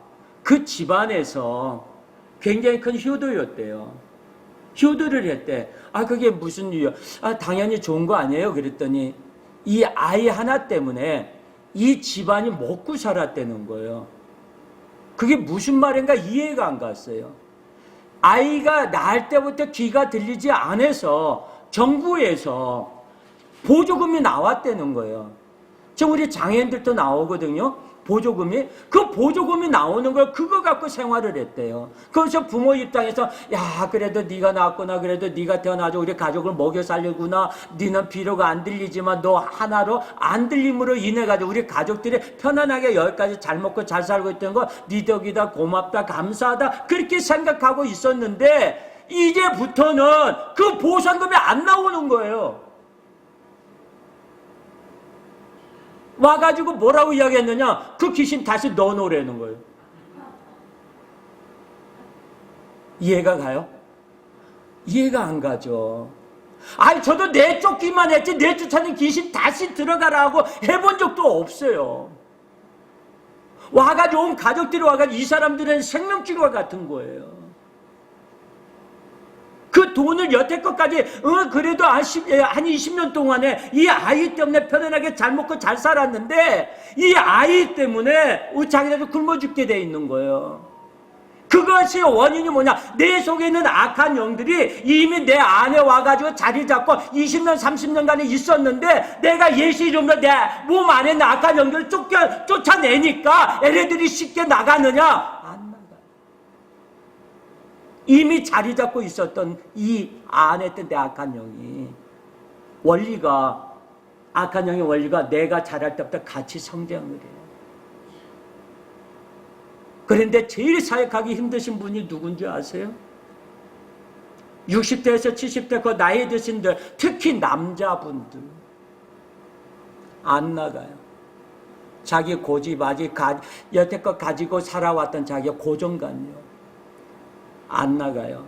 [SPEAKER 1] 그 집안에서 굉장히 큰 효도였대요. 효도를 했대. 그게 무슨 이유야? 당연히 좋은 거 아니에요? 그랬더니 이 아이 하나 때문에 이 집안이 먹고 살았다는 거예요. 그게 무슨 말인가 이해가 안 갔어요. 아이가 낳을 때부터 귀가 들리지 않아서 정부에서 보조금이 나왔다는 거예요. 지금 우리 장애인들도 나오거든요. 보조금이. 그 보조금이 나오는 걸 그거 갖고 생활을 했대요. 그래서 부모 입장에서 야 그래도 네가 낳았구나. 그래도 네가 태어나서 우리 가족을 먹여 살리구나. 네는 비록 안 들리지만 너 하나로 안 들림으로 인해 가지고 우리 가족들이 편안하게 여기까지 잘 먹고 잘 살고 있던 거 네 덕이다 고맙다 감사하다 그렇게 생각하고 있었는데 이제부터는 그 보상금이 안 나오는 거예요. 와가지고 뭐라고 이야기했느냐? 그 귀신 다시 넣어놓으라는 거예요. 이해가 가요? 이해가 안 가죠. 아니 저도 내쫓기만 했지 내쫓아낸 귀신 다시 들어가라고 해본 적도 없어요. 와가지고 온 가족들이 와가지고 이 사람들은 생명줄과 같은 거예요. 그 돈을 여태껏까지 그래도 한 20년 동안에 이 아이 때문에 편안하게 잘 먹고 잘 살았는데 이 아이 때문에 자기네도 굶어 죽게 돼 있는 거예요. 그것이 원인이 뭐냐? 내 속에 있는 악한 영들이 이미 내 안에 와가지고 자리 잡고 20년 30년간에 있었는데 내가 예시 이름으로 내 몸 안에 있는 악한 영들을 쫓아내니까 얘네들이 쉽게 나가느냐? 이미 자리 잡고 있었던 이 안에 있던 내 악한 영이 원리가 악한 영의 원리가 내가 자랄 때부터 같이 성장을 해요. 그런데 제일 사역하기 힘드신 분이 누군지 아세요? 60대에서 70대 그 나이 드신들 특히 남자분들 안 나가요. 자기 고집 아직 여태껏 가지고 살아왔던 자기 고정관념 안 나가요.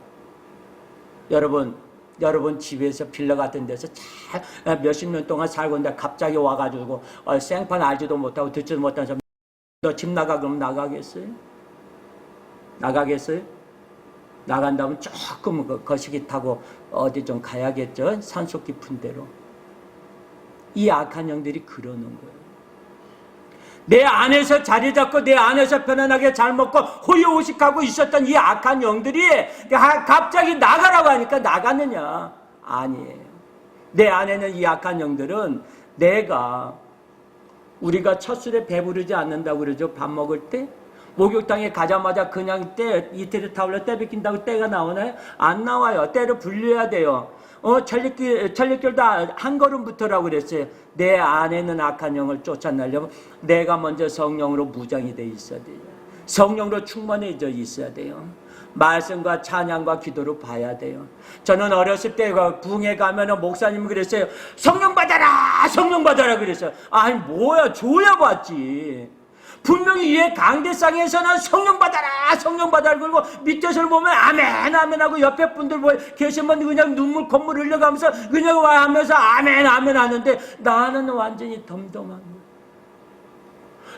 [SPEAKER 1] 여러분 집에서 빌라 같은 데서 잘 몇십 년 동안 살고 있는데 갑자기 와가지고 생판 알지도 못하고 듣지도 못한 사람 너 집 나가 그러면 나가겠어요? 나가겠어요? 나간다면 조금 거시기 타고 어디 좀 가야겠죠? 산속 깊은 데로. 이 악한 영들이 그러는 거예요. 내 안에서 자리 잡고 내 안에서 편안하게 잘 먹고 호요호식하고 있었던 이 악한 영들이 갑자기 나가라고 하니까 나가느냐? 아니에요. 내 안에는 이 악한 영들은 우리가 첫 술에 배부르지 않는다고 그러죠. 밥 먹을 때 목욕탕에 가자마자 그냥 이태리 타올로 때 비킨다고 때가 나오나요? 안 나와요. 때를 불려야 돼요. 천리길도 한 걸음부터라고 그랬어요. 내 안에는 악한 영을 쫓아내려면 내가 먼저 성령으로 무장이 돼 있어야 돼요. 성령으로 충만해져 있어야 돼요. 말씀과 찬양과 기도로 봐야 돼요. 저는 어렸을 때 부흥회 가면은 목사님이 그랬어요. 성령 받아라! 성령 받아라! 그랬어요. 아니 뭐야 줘야 받지. 분명히 이 강대상에서는 성령 받아라 성령 받아라 그리고 밑에서 보면 아멘 아멘 하고 옆에 분들 계시면 그냥 눈물 콧물 흘려가면서 그냥 와 하면서 아멘 아멘 하는데 나는 완전히 덤덤한 거야.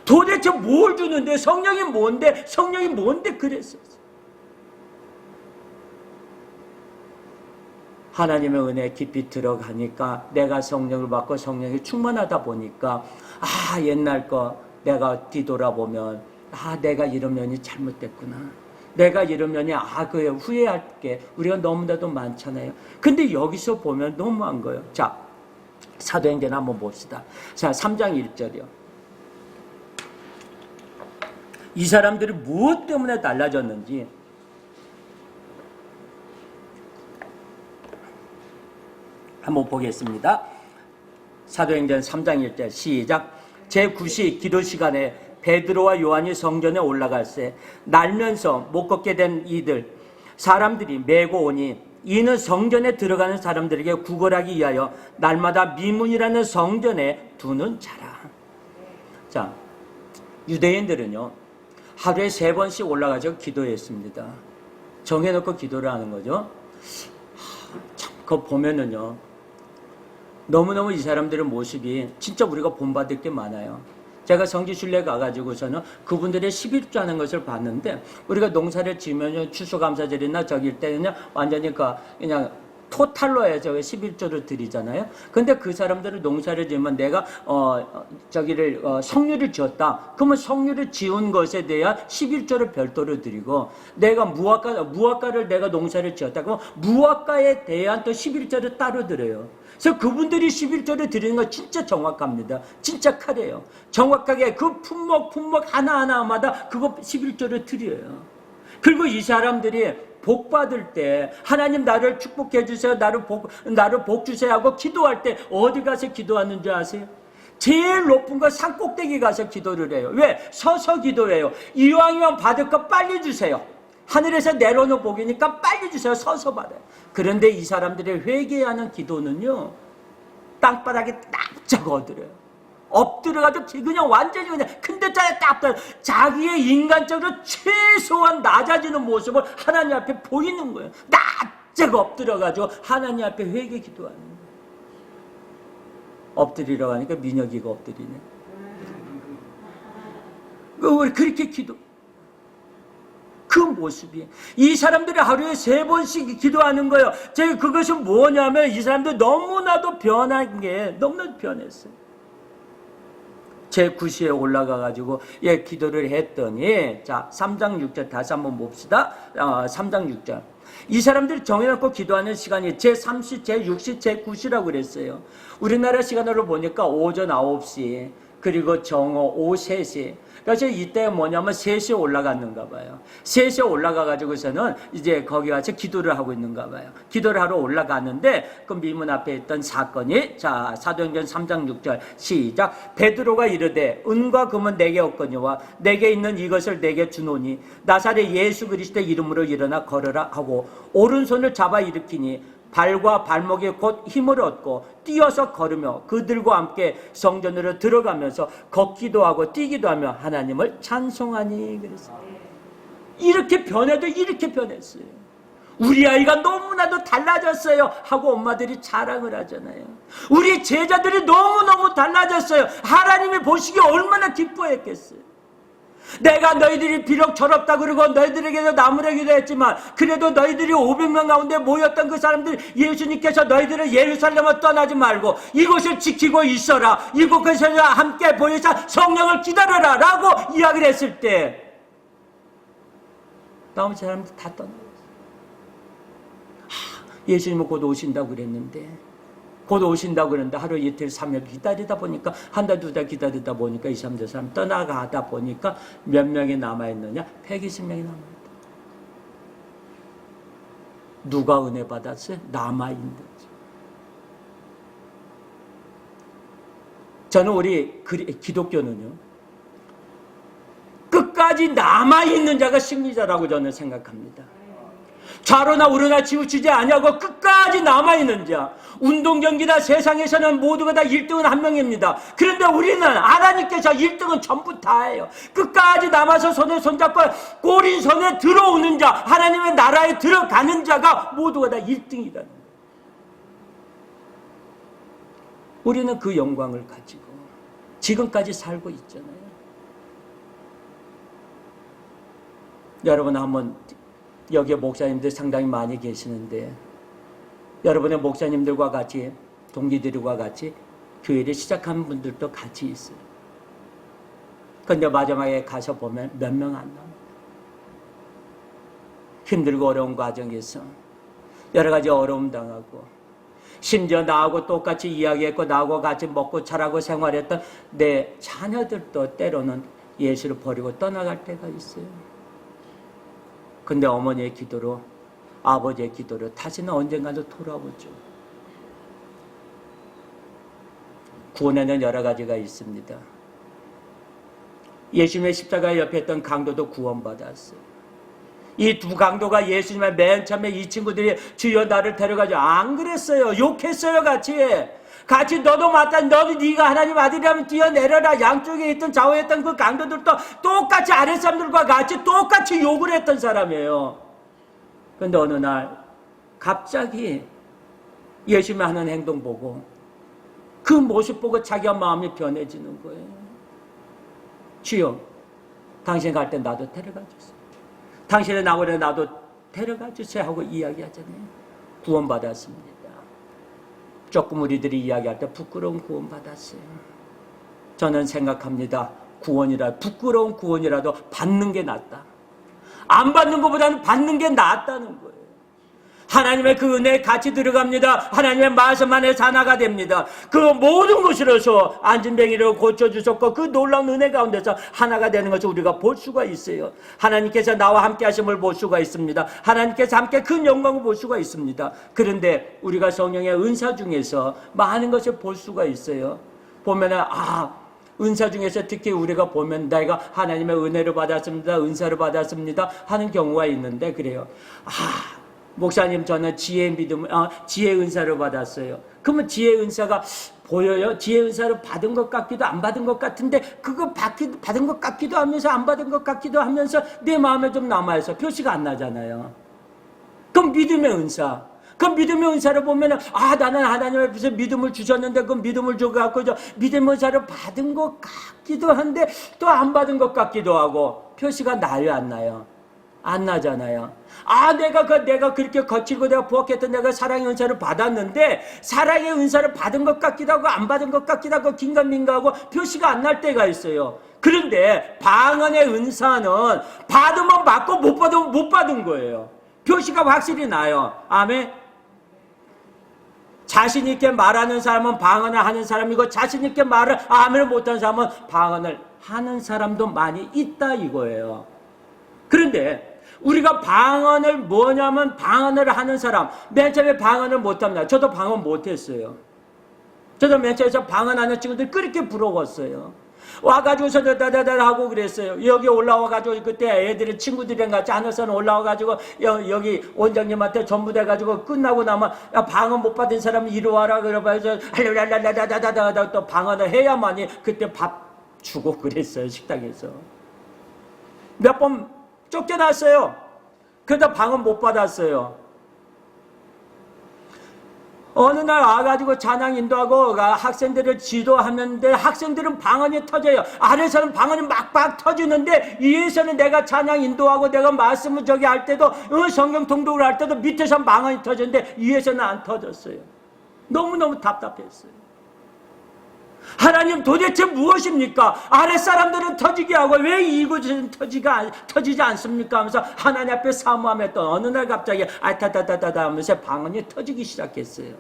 [SPEAKER 1] 도대체 뭘 주는데 성령이 뭔데 그랬었어. 하나님의 은혜에 깊이 들어가니까 내가 성령을 받고 성령이 충만하다 보니까 옛날 거 내가 뒤돌아보면 내가 이런 면이 잘못됐구나. 내가 이런 면이 그래 후회할 게 우리가 너무나도 많잖아요. 근데 여기서 보면 너무한 거예요. 자, 사도행전 한번 봅시다. 자, 3장 1절이요. 이 사람들이 무엇 때문에 달라졌는지 한번 보겠습니다. 사도행전 3장 1절 시작. 제9시 기도 시간에 베드로와 요한이 성전에 올라갈새 날면서 못 걷게 된 이들 사람들이 메고 오니 이는 성전에 들어가는 사람들에게 구걸하기 위하여 날마다 미문이라는 성전에 두는 자라. 자, 유대인들은요 하루에 3번씩 올라가서 기도했습니다. 정해놓고 기도를 하는 거죠. 참, 그거 보면은요 너무너무 이 사람들의 모습이 진짜 우리가 본받을 게 많아요. 제가 성지순례 가가지고서는 그분들의 11조 하는 것을 봤는데 우리가 농사를 지으면 추수감사절이나 저길 때는 완전히 그냥 토탈로 해서 11조를 드리잖아요. 근데 그 사람들은 농사를 지으면 내가 성류를 지었다. 그러면 성류를 지은 것에 대한 11조를 별도로 드리고, 내가 무화과를 내가 농사를 지었다. 그러면 무화과에 대한 또 11조를 따로 드려요. 그래서 그분들이 11조를 드리는 건 진짜 정확합니다. 진짜 칼이에요. 정확하게 그 품목 하나하나마다 그거 11조를 드려요. 그리고 이 사람들이 복 받을 때 하나님 나를 축복해 주세요. 나를 복 주세요 하고 기도할 때 어디 가서 기도하는 줄 아세요? 제일 높은 거 산 꼭대기 가서 기도를 해요. 왜? 서서 기도해요. 이왕이면 받을 거 빨리 주세요. 하늘에서 내려오는 복이니까 빨리 주세요. 서서 받아요. 그런데 이 사람들의 회개하는 기도는요, 땅바닥에 납작 엎드려요. 엎드려가지고 그냥 완전히 그냥 큰데 짜에 딱 자기의 인간적으로 최소한 낮아지는 모습을 하나님 앞에 보이는 거예요. 납작 엎드려가지고 하나님 앞에 회개 기도하는 거예요. 엎드리라고 하니까 민혁이가 엎드리네. 왜 그렇게 그 모습이, 이 사람들이 하루에 3번씩 기도하는 거예요. 제가 그것은 뭐냐면 이 사람들 너무나도 변한 게 너무나도 변했어요. 제 9시에 올라가가지고 기도를 했더니, 자 3장 6절 다시 한번 봅시다. 3장 6절. 이 사람들이 정해놓고 기도하는 시간이 제3시, 제6시, 제9시라고 그랬어요. 우리나라 시간으로 보니까 오전 9시, 그리고 정오 오후 3시. 그래서 이때 뭐냐면 3시에 올라갔는가 봐요. 3시에 올라가가지고서는 이제 거기 가서 기도를 하고 있는가 봐요. 기도를 하러 올라가는데 그 미문 앞에 있던 사건이, 자 사도행전 3장 6절 시작. 베드로가 이르되 은과 금은 내게 없거니와 내게 있는 이것을 내게 주노니 나사렛 예수 그리스도의 이름으로 일어나 걸으라 하고 오른손을 잡아 일으키니 발과 발목에 곧 힘을 얻고 뛰어서 걸으며 그들과 함께 성전으로 들어가면서 걷기도 하고 뛰기도 하며 하나님을 찬송하니 그랬어요. 이렇게 변해도 이렇게 변했어요. 우리 아이가 너무나도 달라졌어요 하고 엄마들이 자랑을 하잖아요. 우리 제자들이 너무너무 달라졌어요. 하나님이 보시기에 얼마나 기뻐했겠어요. 내가 너희들이 비록 철없다 그러고 너희들에게도 나무라기도 했지만 그래도 너희들이 500명 가운데 모였던 그 사람들, 예수님께서 너희들을 예루살렘을 떠나지 말고 이곳을 지키고 있어라, 이곳에서 함께 보이사 성령을 기다려라 라고 이야기를 했을 때 나머지 사람들 다 떠나갔어요. 예수님은 곧 오신다고 그랬는데, 곧 오신다고 그랬는데 하루 이틀 3일 기다리다 보니까 한 달, 2달 기다리다 보니까 2, 3대 사람 떠나가다 보니까 몇 명이 남아있느냐? 120명이 남아있다. 누가 은혜 받았어요? 남아있는 거죠. 저는 우리 기독교는요, 끝까지 남아있는 자가 승리자라고 저는 생각합니다. 좌로나 우로나 치우치지 아니하고 끝까지 남아있는 자. 운동경기나 세상에서는 모두가 다 1등은 한 명입니다. 그런데 우리는 하나님께서 1등은 전부 다예요. 끝까지 남아서 손에 손잡고 꼬린 손에 들어오는 자, 하나님의 나라에 들어가는 자가 모두가 다 1등이라는 거예요. 우리는 그 영광을 가지고 지금까지 살고 있잖아요. 여러분 한번, 여기에 목사님들 상당히 많이 계시는데 여러분의 목사님들과 같이, 동기들과 같이 교회를 시작한 분들도 같이 있어요. 그런데 마지막에 가서 보면 몇 명 안 남아요. 힘들고 어려운 과정에서 여러 가지 어려움 당하고, 심지어 나하고 똑같이 이야기했고 나하고 같이 먹고 자라고 생활했던 내 자녀들도 때로는 예수를 버리고 떠나갈 때가 있어요. 근데 어머니의 기도로, 아버지의 기도로 다시는 언젠가도 돌아오죠. 구원에는 여러 가지가 있습니다. 예수님의 십자가 옆에 있던 강도도 구원받았어요. 이 두 강도가 예수님의 맨 처음에 이 친구들이 주여 나를 데려가죠. 안 그랬어요. 욕했어요. 같이 너도 맞다. 너도 네가 하나님 아들이라면 뛰어내려라. 양쪽에 있던 좌우에 있던 그 강도들도 똑같이 아랫사람들과 같이 똑같이 욕을 했던 사람이에요. 그런데 어느 날 갑자기 예수님이 하는 행동 보고, 그 모습 보고 자기가 마음이 변해지는 거예요. 주여, 당신 갈 때 나도 데려가 주세요. 당신의 나무에 나도 데려가 주세요 하고 이야기하잖아요. 구원받았습니다. 조금 우리들이 이야기할 때 부끄러운 구원받았어요. 저는 생각합니다. 부끄러운 구원이라도 받는 게 낫다. 안 받는 것보다는 받는 게 낫다는 거예요. 하나님의 그 은혜에 같이 들어갑니다. 하나님의 말씀 안에서 하나가 됩니다. 그 모든 것으로서 안진뱅이를 고쳐주셨고 그 놀라운 은혜 가운데서 하나가 되는 것을 우리가 볼 수가 있어요. 하나님께서 나와 함께 하심을 볼 수가 있습니다. 하나님께서 함께 큰 영광을 볼 수가 있습니다. 그런데 우리가 성령의 은사 중에서 많은 것을 볼 수가 있어요. 보면은 은사 중에서 특히 우리가 보면 내가 하나님의 은혜를 받았습니다. 은사를 받았습니다. 하는 경우가 있는데 그래요. 목사님 저는 지혜의 은사를 받았어요. 그러면 지혜의 은사가 보여요? 지혜의 은사를 받은 것 같기도 안 받은 것 같은데 그거 받은 것 같기도 하면서 안 받은 것 같기도 하면서 내 마음에 좀 남아있어. 표시가 안 나잖아요. 그럼 믿음의 은사. 그 믿음의 은사를 보면은 나는 하나님 앞에서 믿음을 주셨는데 그 믿음을 줘갖고 믿음의 은사를 받은 것 같기도 한데 또 안 받은 것 같기도 하고 표시가 나요 안 나요? 안 나잖아요. 내가 그렇게 거칠고 내가 부엌했던 내가 사랑의 은사를 받았는데 사랑의 은사를 받은 것 같기도 하고 안 받은 것 같기도 하고 긴가민가하고 표시가 안 날 때가 있어요. 그런데 방언의 은사는 받으면 받고 못 받으면 못 받은 거예요. 표시가 확실히 나요. 아멘. 자신 있게 말하는 사람은 방언을 하는 사람이고 자신 있게 말을 아멘을 못하는 사람은 방언을 하는 사람도 많이 있다 이거예요. 그런데 우리가 방언을 방언을 하는 사람, 맨 처음에 방언을 못합니다. 저도 방언 못했어요. 저도 맨 처음에 방언하는 친구들 그렇게 부러웠어요. 와가지고서 다다다다 하고 그랬어요. 여기 올라와가지고 그때 애들이 친구들이랑 같이 하늘산 올라와가지고 여기 원장님한테 전부 돼가지고 끝나고 나면 방언 못 받은 사람은 이리 와라 그래봐서 할랄랄랄랄랄랄랄 또 방언을 해야만이 그때 밥 주고 그랬어요. 식당에서 몇 번 쫓겨났어요. 그러다 방언 못 받았어요. 어느 날 와가지고 찬양 인도하고 학생들을 지도하는데 학생들은 방언이 터져요. 아래서는 방언이 막막 터지는데 위에서는 내가 찬양 인도하고 내가 말씀을 할 때도 성경 통독을 할 때도 밑에서는 방언이 터지는데 위에서는 안 터졌어요. 너무너무 답답했어요. 하나님 도대체 무엇입니까? 아랫사람들은 터지게 하고 왜 이곳은 터지지 않습니까? 하면서 하나님 앞에 사모함했던 어느 날 갑자기 알타타타타타 하면서 방언이 터지기 시작했어요.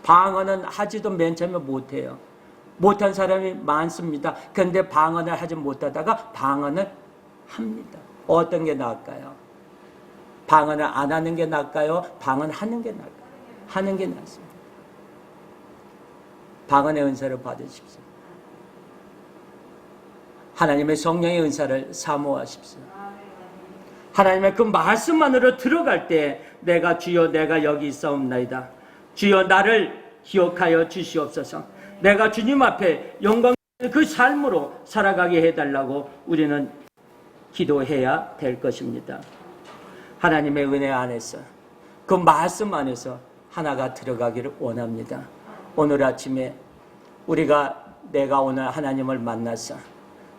[SPEAKER 1] 방언은 하지도 맨 처음에 못해요. 못한 사람이 많습니다. 그런데 방언을 하지 못하다가 방언을 합니다. 어떤 게 나을까요? 방언을 안 하는 게 나을까요? 방언하는 게 나을까요? 하는 게 낫습니다. 방언의 은사를 받으십시오. 하나님의 성령의 은사를 사모하십시오. 하나님의 그 말씀만으로 들어갈 때 내가 주여 내가 여기 있사옵나이다. 주여 나를 기억하여 주시옵소서. 내가 주님 앞에 영광 그 삶으로 살아가게 해달라고 우리는 기도해야 될 것입니다. 하나님의 은혜 안에서 그 말씀 안에서 하나가 들어가기를 원합니다. 오늘 아침에 내가 오늘 하나님을 만나서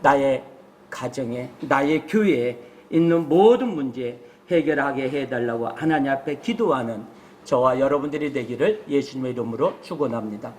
[SPEAKER 1] 나의 가정에 나의 교회에 있는 모든 문제 해결하게 해달라고 하나님 앞에 기도하는 저와 여러분들이 되기를 예수님의 이름으로 축원합니다.